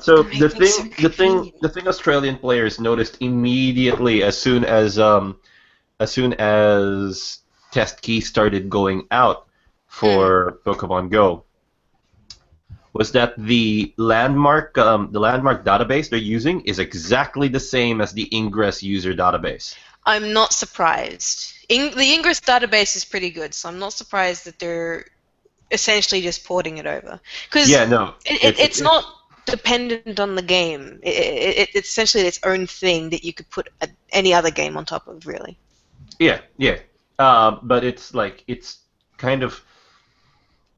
So That makes things so convenient. the thing Australian players noticed immediately as soon as test keys started going out for Pokemon Go was that the landmark database they're using is exactly the same as the Ingress user database. I'm not surprised. The Ingress database is pretty good, so I'm not surprised that they're essentially just porting it over. Because Yeah, no, it's not dependent on the game. It's essentially its own thing that you could put any other game on top of, really. Yeah. But it's kind of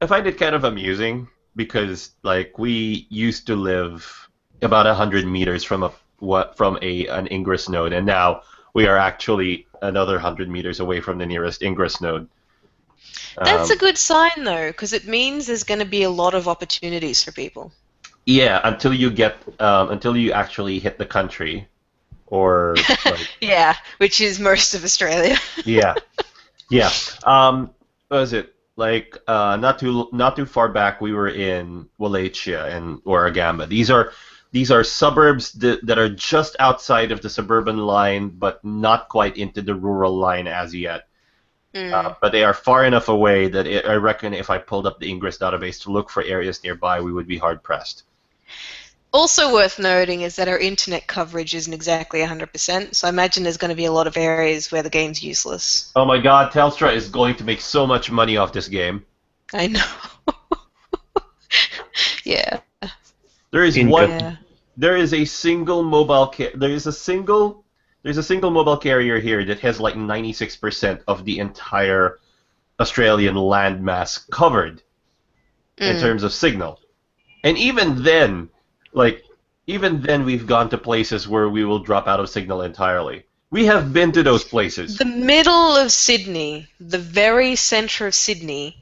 I find it kind of amusing because like we used to live about 100 meters from an Ingress node, and now we are actually another 100 meters away from the nearest Ingress node. That's a Um, good sign, though, because it means there's going to be a lot of opportunities for people. yeah, until you actually hit the country, or like Yeah, which is most of Australia. yeah, yeah. What was it? Like not too far back, we were in Wallachia and Warragamba. These are suburbs that are just outside of the suburban line, but not quite into the rural line as yet. Mm. But they are far enough away that I reckon if I pulled up the Ingress database to look for areas nearby, we would be hard pressed. Also worth noting is that our internet coverage isn't exactly 100%, so I imagine there's going to be a lot of areas where the game's useless. Oh my God, Telstra is going to make so much money off this game. I know. Yeah. There is Income. Yeah. there is a single there's a single mobile carrier here that has like 96% of the entire Australian landmass covered in Mm. terms of signal. And even then we've gone to places where we will drop out of signal entirely. We have been to those places. The middle of Sydney, the very centre of Sydney,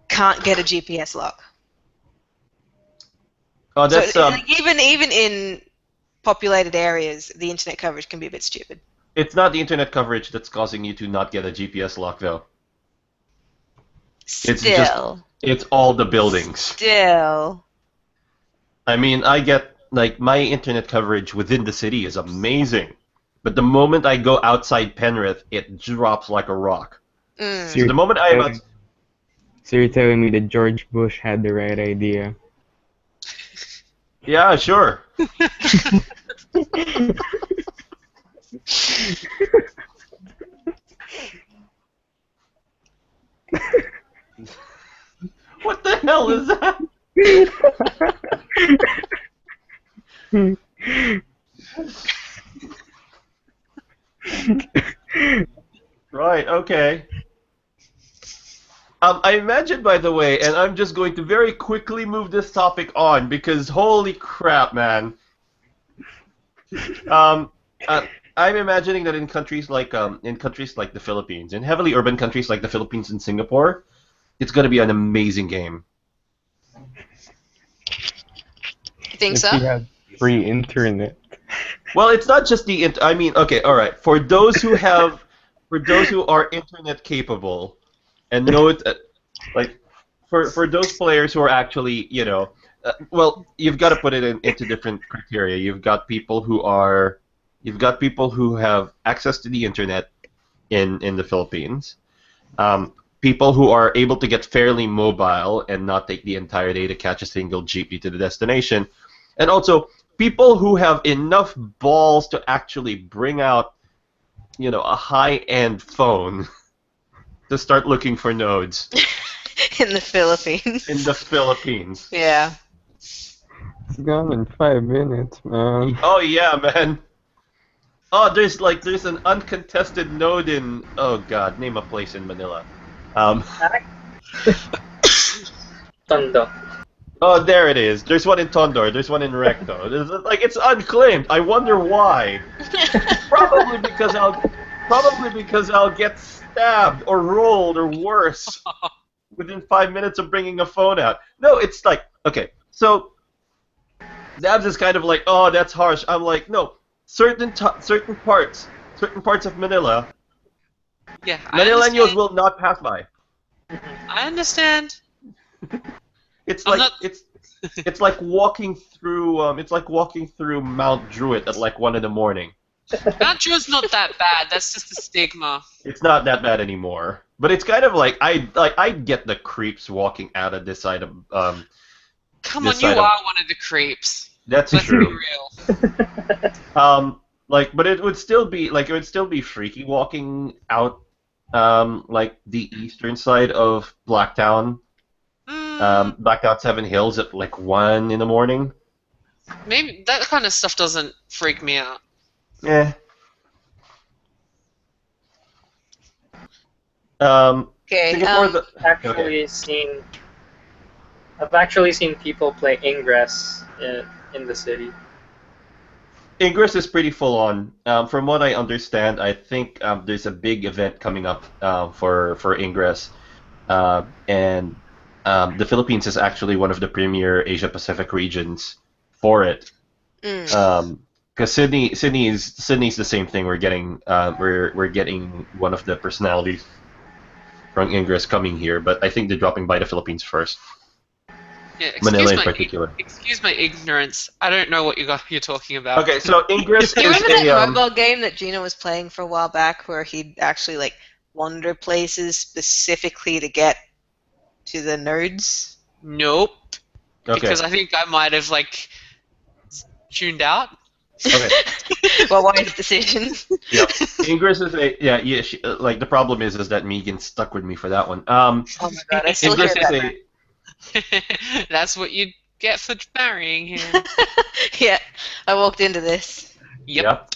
can't get a GPS lock. Oh, So that's like, even in populated areas, the internet coverage can be a bit stupid. it's not the internet coverage that's causing you to not get a GPS lock though. It's just Still. it's all the buildings. Still. I mean, I get like my internet coverage within the city is amazing, but the moment I go outside Penrith, it drops like a rock. Mm. So the moment I am out, So you're telling me that George Bush had the right idea? yeah, sure. What the hell is that? Right, okay. I imagine, by the way, and I'm just going to very quickly move this topic on because holy crap, man. Um, I'm imagining that in countries like the Philippines, in heavily urban countries like the Philippines and Singapore, it's going to be an amazing game. You think If so? you had free internet. Well, it's not just I mean, okay, all right. For those who are internet capable and know it, like for those players who are actually, well, you've got to put it into different criteria. You've got people who have access to the internet in the Philippines. People who are able to get fairly mobile and not take the entire day to catch a single jeepney to the destination, and also people who have enough balls to actually bring out, a high-end phone to start looking for nodes In the Philippines. in the Philippines. Yeah. It's gone in 5 minutes, man. Oh yeah, man. Oh, there's an uncontested node in, oh god, name a place in Manila. Tondo. Oh, there it is. There's one in Tondor. There's one in Recto. It's unclaimed. I wonder why. Probably because I'll get stabbed or rolled or worse within 5 minutes of bringing a phone out. No, it's like, okay, so Dabs is kind of like, oh, that's harsh. I'm like, no, certain parts of Manila, Yeah, Manileños will not pass by. I understand. It's I'm like not- it's like walking through Mount Druitt at like 1 in the morning. Mount Drew's not that bad. That's just a stigma. It's not that bad anymore. But it's kind of like I get the creeps walking out of this side of Come This on, you side of- are one of the creeps. that's Let's be true. real. But it would still be freaky walking out like the eastern side of Blacktown, Blacktown Seven Hills at like 1 in the morning. Maybe that kind of stuff doesn't freak me out. Eh. Okay. Singapore, I've actually seen people play Ingress in the city. Ingress is pretty full on. From what I understand, I think there's a big event coming up for Ingress. and the Philippines is actually one of the premier Asia Pacific regions for it. Mm. Because Sydney's the same thing. We're getting one of the personalities from Ingress coming here, but I think they're dropping by the Philippines first. Yeah, Manila in particular. excuse my ignorance. I don't know what you're talking about. Okay, so Ingress Do you is remember that a mobile game that Gina was playing for a while back where he'd actually like wander places specifically to get to the nerds? Nope. okay. Because I think I might have like tuned out. Okay. Well, wise decision. Yep. Ingress is like the problem is that Megan stuck with me for that one. Oh my god, I still hear Ingress is that. That's what you get for marrying him. Yeah, I walked into this. Yep.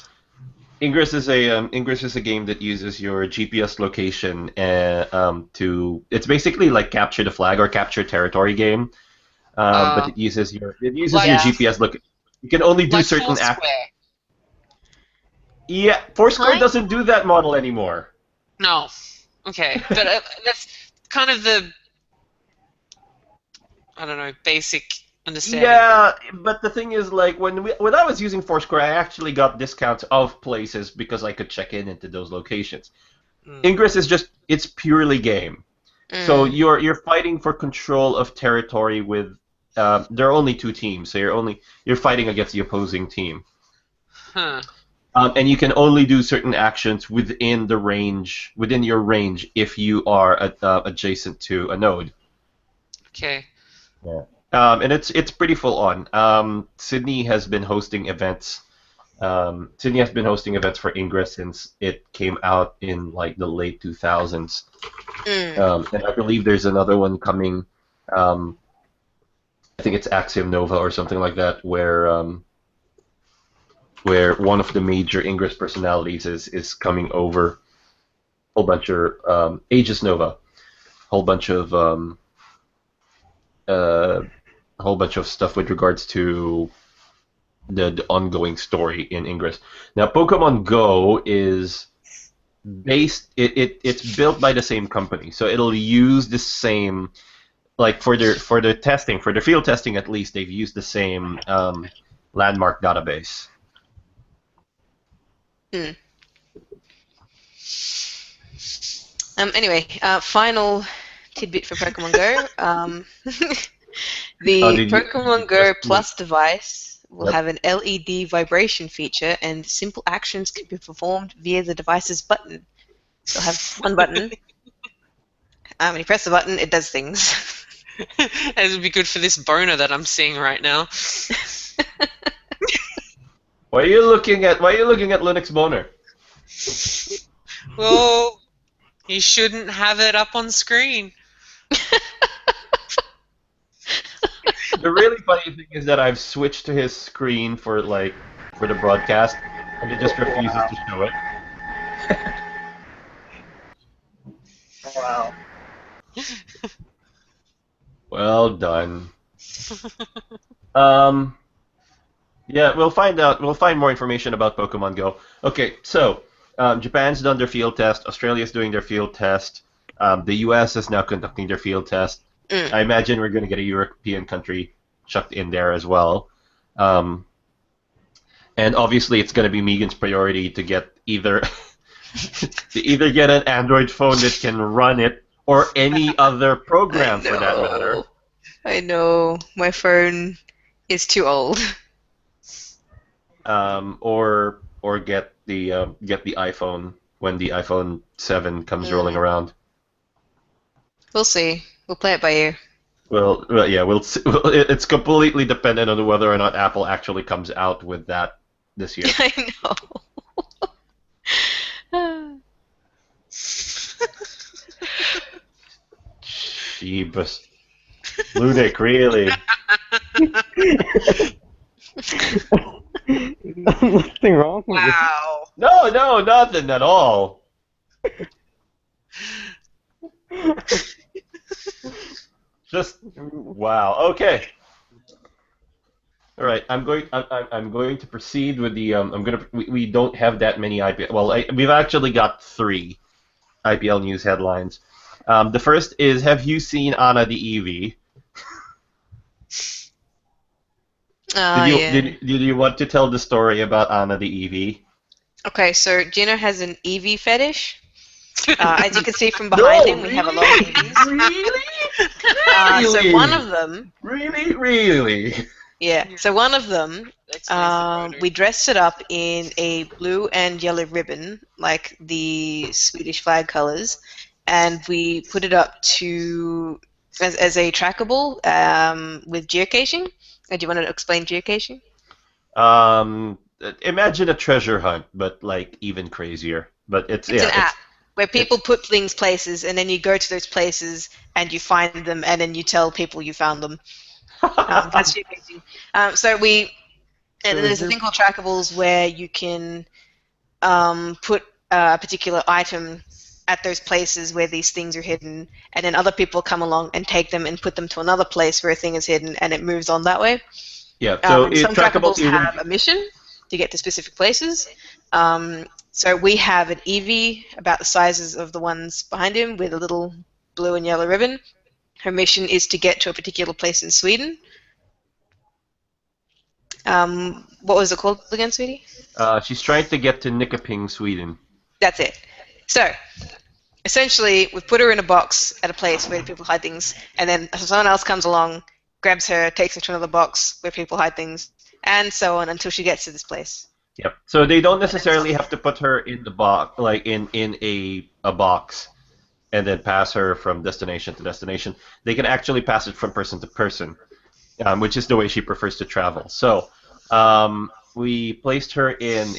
Ingress is a game that uses your GPS location to it's basically like capture the flag or capture territory game, but it uses your like- GPS look. You can only do Like certain Foursquare. Yeah, Foursquare Huh? doesn't do that model anymore. No. Okay, but that's kind of the I don't know basic understanding. Yeah, but the thing is, like when I was using Foursquare, I actually got discounts of places because I could check into those locations. Mm. Ingress is it's purely game. So Mm. you're fighting for control of territory with there are only two teams, so you're fighting against the opposing team, Huh. and you can only do certain actions within your range if you are adjacent to a node. Okay. And it's pretty full on. Sydney has been hosting events. Sydney has been hosting events for Ingress since it came out in like the late 2000s. And I believe there's another one coming. I think it's Axiom Nova or something like that, where one of the major Ingress personalities is coming over. Whole bunch of Aegis Nova, whole bunch of stuff with regards to the ongoing story in Ingress. Now, Pokemon Go is it's built by the same company, so it'll use the same, like for their testing, for their field testing at least, they've used the same landmark database. Anyway, final tidbit for Pokemon Go. The did you- Pokemon Go just- Plus device will Yep. have an LED vibration feature, and simple actions can be performed via the device's button. You'll have one button. When you press the button, it does things. It would be good for this boner that I'm seeing right now. Why are you looking at Linux Boner? Well, you shouldn't have it up on screen. The really funny thing is that I've switched to his screen for the broadcast, and it just refuses to show it. Wow. Well done. Yeah, we'll find out. We'll find more information about Pokemon Go. Okay, so Japan's done their field test. Australia's doing their field test. The U.S. is now conducting their field test. I imagine we're going to get a European country chucked in there as well. And obviously, it's going to be Megan's priority to get either get an Android phone that can run it or any other program for that matter. I know. My phone is too old. Or get the iPhone when the iPhone 7 comes rolling around. We'll see. We'll play it by ear. Well, yeah, we'll see. It's completely dependent on whether or not Apple actually comes out with that this year. I know. Jeebus. Ludic, really? Nothing wrong with it. Wow. No, nothing at all. Just wow. Okay. All right. I'm going to proceed with the. We don't have that many IPL. Well, we've actually got 3 IPL news headlines. The first is, have you seen Anna the Eevee? Oh, yeah. Did you want to tell the story about Anna the Eevee? Okay, so Gino has an Eevee fetish. As you can see from behind him, we have a lot of Eevees. Really? So one of them, Really? yeah. So one of them, we dressed it up in a blue and yellow ribbon, like the Swedish flag colors, and we put it up to as a trackable with geocaching. Do you want to explain geocaching? Imagine a treasure hunt, but like even crazier. But It's an app where people put things places, and then you go to those places and you find them, and then you tell people you found them. That's geocaching. There's a thing called trackables where you can put a particular item at those places where these things are hidden, and then other people come along and take them and put them to another place where a thing is hidden, and it moves on that way. Yeah. So Some trackable trackables have a mission to get to specific places. So we have an Eevee about the sizes of the ones behind him with a little blue and yellow ribbon. Her mission is to get to a particular place in Sweden. What was it called again, sweetie? She's trying to get to Nyköping, Sweden. That's it. So, essentially, we put her in a box at a place where people hide things, and then someone else comes along, grabs her, takes her to another box where people hide things, and so on until she gets to this place. Yep. So they don't necessarily have to put her in the box, like in a box, and then pass her from destination to destination. They can actually pass it from person to person, which is the way she prefers to travel. So we placed her in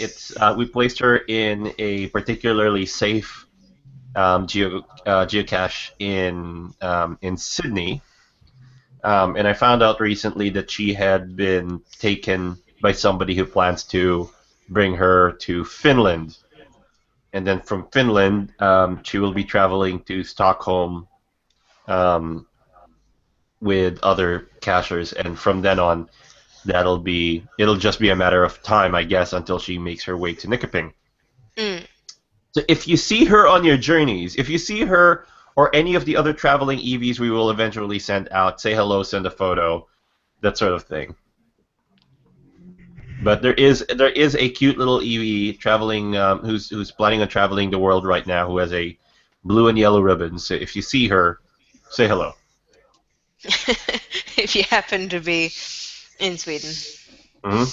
a particularly safe geocache in Sydney, and I found out recently that she had been taken by somebody who plans to bring her to Finland, and then from Finland she will be traveling to Stockholm with other cachers, and from then on, it'll just be a matter of time, I guess, until she makes her way to Nyköping. Mm. So if you see her on your journeys, if you see her or any of the other traveling EVs we will eventually send out, say hello, send a photo, that sort of thing. But there is a cute little EV traveling who's planning on traveling the world right now, who has a blue and yellow ribbon. So if you see her, say hello. If you happen to be in Sweden. Mm-hmm.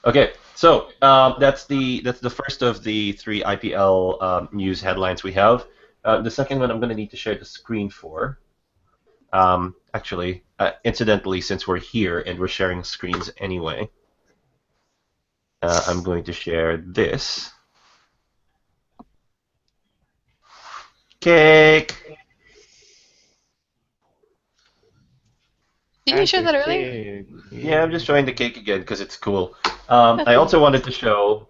Okay, so that's the first of the three IPL news headlines we have. The second one I'm going to need to share the screen for. Actually, incidentally, since we're here and we're sharing screens anyway, I'm going to share this. Cake! Didn't you show that earlier? Yeah, I'm just showing the cake again because it's cool. I also wanted to show...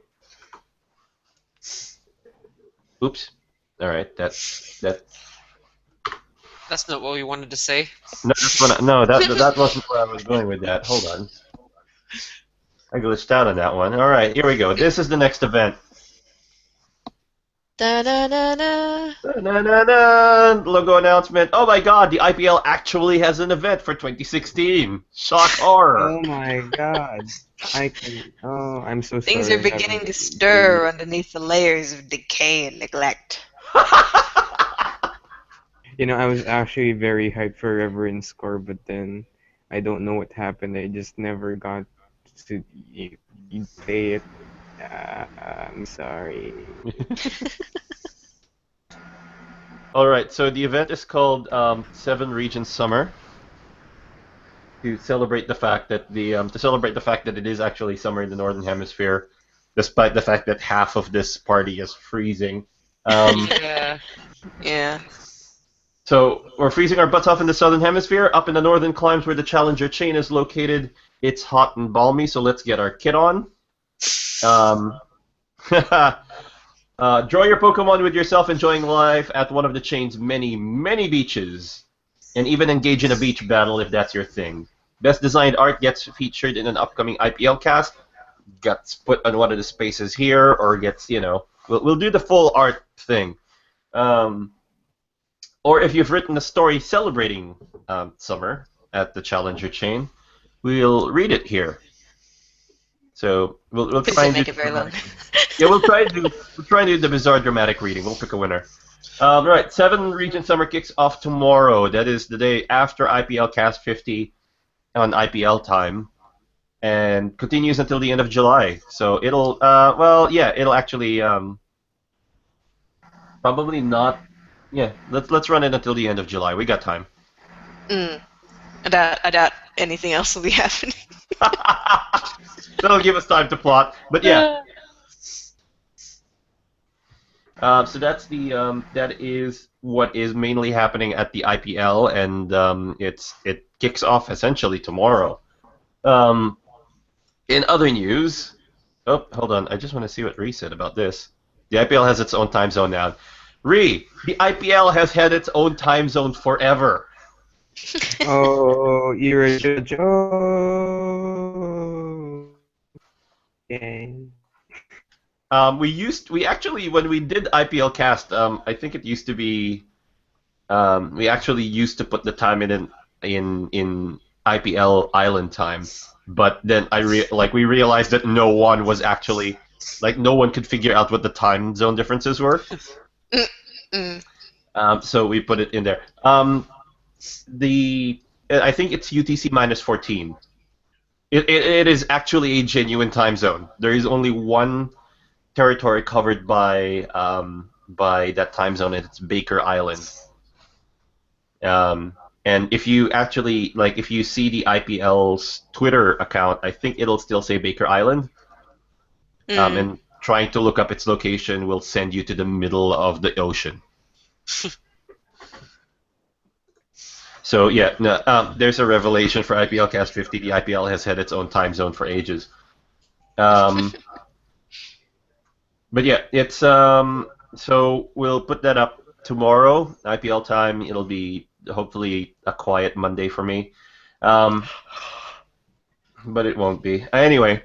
Oops. Alright, that... That's not what we wanted to say. No, that wasn't where I was going with that. Hold on. I glitched out on that one. All right, here we go. This is the next event. Da da da da. Da-na-na-na. Logo announcement. Oh my God, the IPL actually has an event for 2016. Shock horror. Oh my God. I'm so sorry. Things are beginning to stir underneath the layers of decay and neglect. You know, I was actually very hyped for Reverend's score, but then I don't know what happened. I just never got to play it. I'm sorry. All right, so the event is called Seven Regions Summer to celebrate the fact that it is actually summer in the Northern Hemisphere, despite the fact that half of this party is freezing. Yeah. Yeah. So we're freezing our butts off in the Southern Hemisphere. Up in the northern climes where the Challenger chain is located, it's hot and balmy, so let's get our kit on. Draw your Pokemon with yourself enjoying life at one of the chain's many, many beaches, and even engage in a beach battle if that's your thing. Best designed art gets featured in an upcoming IPLcast, gets put on one of the spaces here, or gets, We'll do the full art thing. Or if you've written a story celebrating summer at the Challenger chain, we'll read it here. So we'll Please try don't and do make it very long. yeah, we'll try and do the bizarre dramatic reading. We'll pick a winner. Right, 7 Region Summer kicks off tomorrow. That is the day after IPLcast 50 on IPL time, and continues until the end of July. So it'll it'll actually probably not. Yeah, let's run it until the end of July. We got time. I doubt anything else will be happening. That'll give us time to plot. But yeah. So that's that is what is mainly happening at the IPL, and it kicks off essentially tomorrow. In other news, oh, hold on, I just want to see what Ree said about this. The IPL has its own time zone now. Ree, the IPL has had its own time zone forever. Oh, you're a JoJo. Yay. We actually when we did IPL cast, I think it used to be, we actually used to put the time in IPL Island time, but then we realized that no one was actually no one could figure out what the time zone differences were. So we put it in there. I think it's UTC minus 14. It is actually a genuine time zone. There is only one territory covered by that time zone, and it's Baker Island. And if you actually if you see the IPL's Twitter account, I think it'll still say Baker Island. And trying to look up its location will send you to the middle of the ocean. So yeah, no, there's a revelation for IPLcast 50. The IPL has had its own time zone for ages. But yeah, it's so we'll put that up tomorrow, IPL time. It'll be hopefully a quiet Monday for me, but it won't be. Anyway,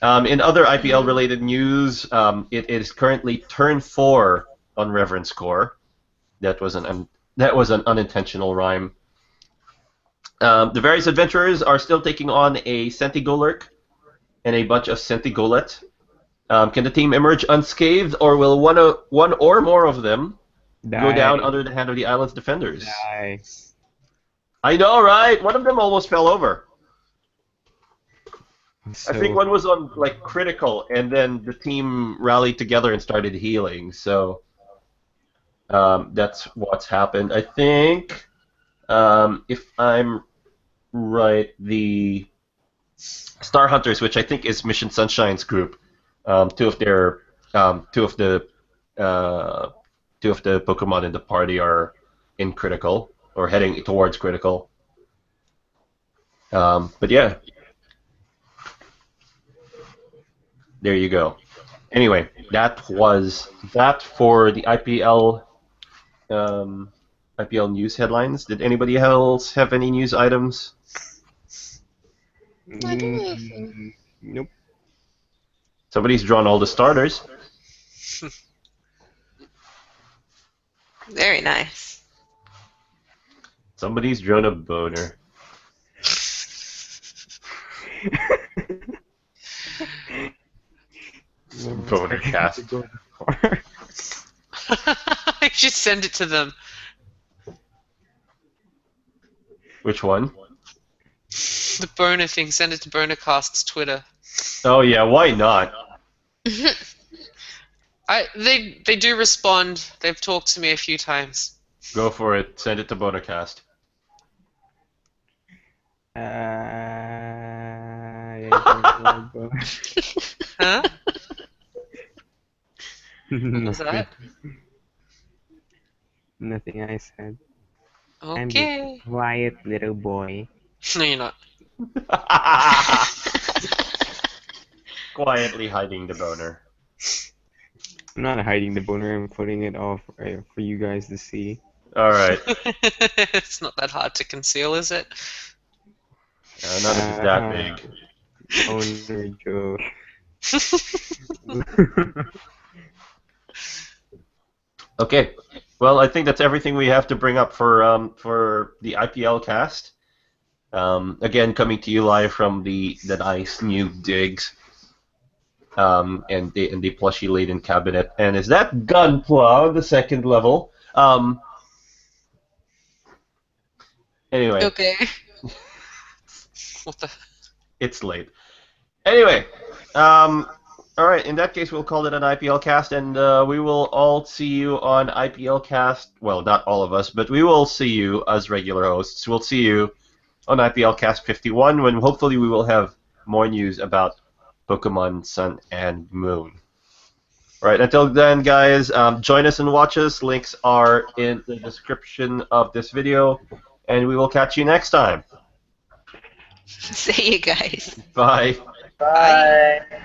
in other IPL related news, it is currently turn 4 on Reverend Score. That was an unintentional rhyme. The various adventurers are still taking on a Sentigolurk and a bunch of Sentigollet. Can the team emerge unscathed, or will one or more of them go down under the hand of the island's defenders? Die. I know, right? One of them almost fell over. So, I think one was on critical, and then the team rallied together and started healing. So that's what's happened. I think, if I'm right, the Star Hunters, which I think is Mission Sunshine's group, two of the Pokemon in the party are in critical or heading towards critical. But yeah, there you go. Anyway, that was that for the IPL news headlines. Did anybody else have any news items? Nope. Somebody's drawn all the starters. Very nice. Somebody's drawn a boner. Boner cast. I should send it to them. Which one? The boner thing. Send it to Bonercast's Twitter. Oh yeah, why not? They do respond. They've talked to me a few times. Go for it. Send it to Bonercast. Huh? What was that? Nothing I said. Okay. I'm a quiet little boy. No, you're not. Quietly hiding the boner. I'm not hiding the boner, I'm putting it off for you guys to see. Alright. It's not that hard to conceal, is it? Not if it's that big. Boner joke. Okay. Well, I think that's everything we have to bring up for the IPL cast. Again, coming to you live from the nice new digs and the plushy laden cabinet. And is that Gunpla, the second level? Anyway, Okay. What the? it's late. Anyway, um, all right. In that case, we'll call it an IPL cast, and we will all see you on IPL cast. Well, not all of us, but we will see you as regular hosts. We'll see you on IPL cast 51, when hopefully we will have more news about Pokemon Sun and Moon. All right. Until then, guys, join us and watch us. Links are in the description of this video, and we will catch you next time. See you guys. Bye. Bye. Bye.